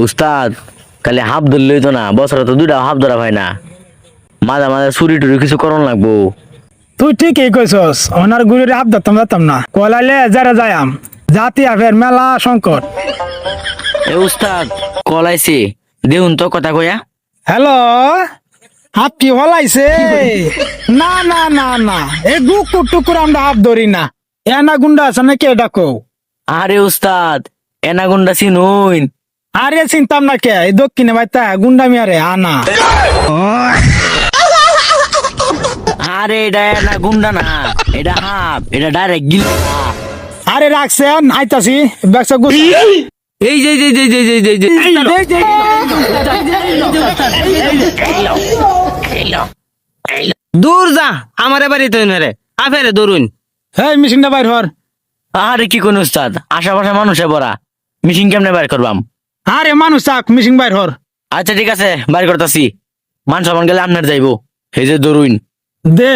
উস্তাদ খালি হাফ ধরলেই তো না, বছরে তো দুইটা হাফ ধরা হয় না, মাঝে মাঝে চুরি টুরি কিছু করন লাগবো। তুই ঠিকই কইছস, ওনার গুরুরে হাত ধরতাম যেতাম না, কলাইলে যারা যায়াম জাতি আফের মেলা সংকট। এ উস্তাদ কলাইছে দেখুন তো কথা কয়া। হ্যালো, হাত কি হলাইছে? না না না না, এই টুকুর টুকুর আমরা হাত ধরি না। এনা গুন্ডা আছে নাকি এটা কও? আরে উস্তাদ এনা গুন্ডা চিনুন? আরে চিন্তাম না কে, এই দক্ষিণে বাইতা গুন্ডা মিয়ারে আনা। আরে এটা এনা গুন্ডা না, এটা হাফ, এটা ডাইরেক্ট গিল। আরে রাখছেন, আইতাছি ব্যবসা গুছি। এই যে দূর যা, আমার বাড়ি তো রে আফেরে দরুন। এই মেশিনটা বাইর হর। আরে কি কোন উস্তাদ, আশেপাশে মানুষে ভরা, মিশিং কেমনে বাইর করবাম? আরে মানুষ চাক, মেশিন বাইর হর। আচ্ছা ঠিক আছে বাইর করতাছি, মান সমান গেলে আপনার যাইবো। এই যে দরুন দে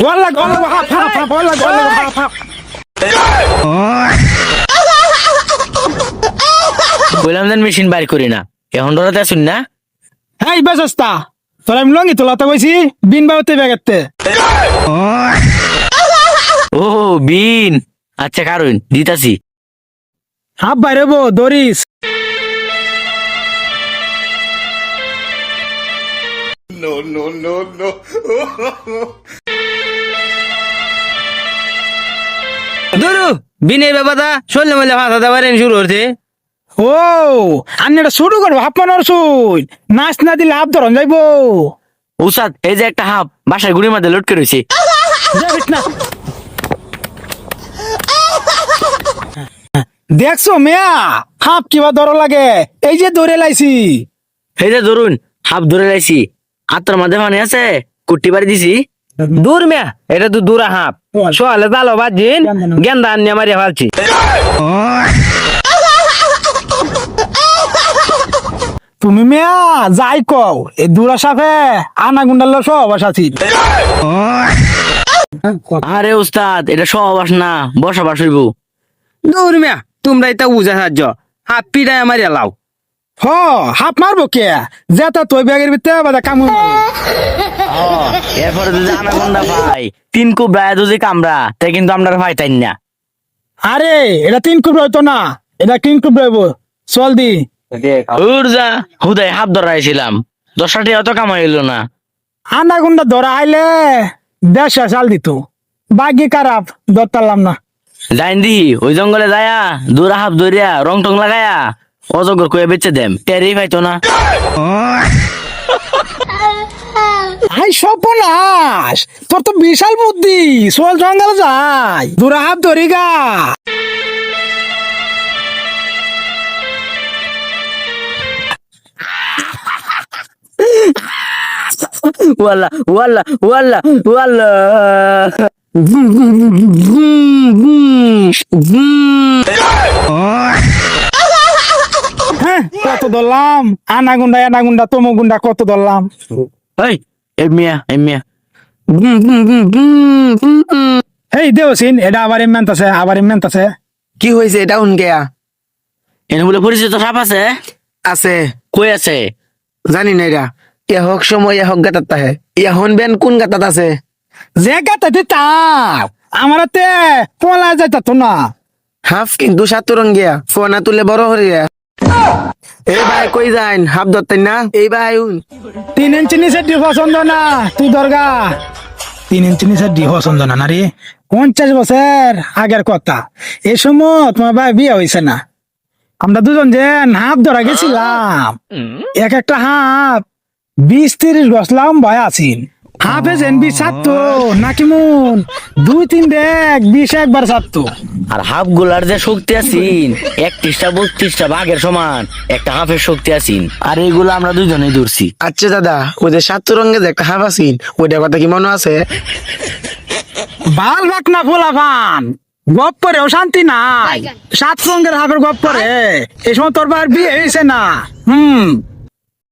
ওয়াল্লাহ ওয়াল্লাহ হাফ হাফ হাফ ওয়াল্লাহ ওয়াল্লাহ হাফ হাফ। বললাম যেন মেশিন বাইর করি না, এখন ডরাতে আসুন না। এই বেসস্তা, তোর আমি লঙ্গি তোলাতে কইছি বিন বাউতে বেগাতে। ও বিন, আচ্ছা কারণ দিতাছি। হাফ বাইরে বো দরিস। দূরু বিনয় বাবাদা চললে মলে ভাষা দেওয়ার শুরু করতে। ও আমি এটা শুরু করবো হাফ মানোর সুই, নাচ না দিলে হাফ ধরন যাইবো। উস্তাদ এই যে একটা হাফ বাসায় গুড়ির মধ্যে লটকে রয়েছে। দেখছো মেয়া হাফ কিবা ধরো লাগে, এই যে ধরে লাইছি। এই যে ধরুন হাফ ধরে লাইছি, আত্মার মাঝে পানি আছে, কুট্টি বাড়ি দিছি। দূর মিয়া, এটা তো দূরা হাফ সোয়ালে জালো বাজিন গেন্দা আনিয়া মারিয়া ফেলছি। তুমি মেয়া যাই কও, এই দূরা সাফে আনা গুন্ডাল সহবাস আছি। আরে উস্তাদ এটা সহবাস না, বসবাস হইব। দূর মিয়া, তোমরা এটা বুঝা সাহায্য হাফ পিটায় মারিয়া লাও। হ হাফ মারবো কে, যেটা তুই ব্যাগের ভিতরে বাদা কামু। এরপরে যদি আনাগোন্ডা ভাই তিন কুব রায় যদি কামড়া, তাই কিন্তু আমরা ভাই তাই না। আরে এটা 3 কুব হইতো না, এটা 3 কুব রইব। চল দি উর্জা হুদাই হাফ ধরাইছিলাম, 10টা টাকা তো কামাইলো না। আনা গুন্ডা ধরা আইলে 1.5 চাল দিত, বাকি খারাপ ধরতাম না। জাইন দি ওই জঙ্গলে যায়া দূরা হাফ ধরিয়া রং টং লাগায়া অজগর কয়ে বেচে দেম, টেরি পাইতো না। আই সর্বনাশ, তোর তো বিশাল বুদ্ধি, চল জঙ্গল যাই, দূরা হাত ধরি গা। ওয়াল্লা ওয়াল্লা ওয়াল্লা ওয়াল্লা। হ্যাঁ কত ধরলাম, আনা গুন্ডা তমো গুন্ডা কত ধরলাম। এই মিয়া এই দেওসিন এটা আবার এমন আছে। কি হয়েছে এটা উনকেয়া? এনে বলে পরিচিত সাপ আছে? আছে। কই আছে? জানি না এটা হোক সময় হোক গাতাত তাহে এখন বেন কোন গাতাত আছে? যে গাতে দিতাম আমার হাতে পলা যাইতা তো না। হাফ কিন্তু সাতুরং গিয়া ফোনা তুলে বড় হরিয়া। এই ভাই কই যাইন, হাফ ধরতেন না? এই ভাই 3 ইঞ্চি নিচে ডি পছন্দ না, তুই দরগা 3 ইঞ্চি নিচে ডি পছন্দ না রে। 50 বছর আগের কথা, এ সময় তোমার ভাই বিয়ে হয়েছে না, আমরা দুজন যে হাফ ধরা গেছিলাম, এক একটা হাফ 20-30 গছ লম্বা আছিন। হাফে যেন 20 ছাড়তো নাকি মন 2-3 দেখ 20 একবার ছাড়তো। আর হাফ গুলার যে শক্তি আছিন 31-32টা বাঘের সমান একটা হাফের শক্তি আছিন, আর এইগুলো আমরা দুজনেই ধরছি। আচ্ছা দাদা, ওই যে সাতুরঙ্গে যে একটা হাফ আছিন ওইটার কথা কি মনে আছে? বাল বাক না ফোলাফান গপ করেও শান্তি নাই, 7 রঙের হাফের গপ করে, এই সময় তোর বার বিয়ে হয়েছে না।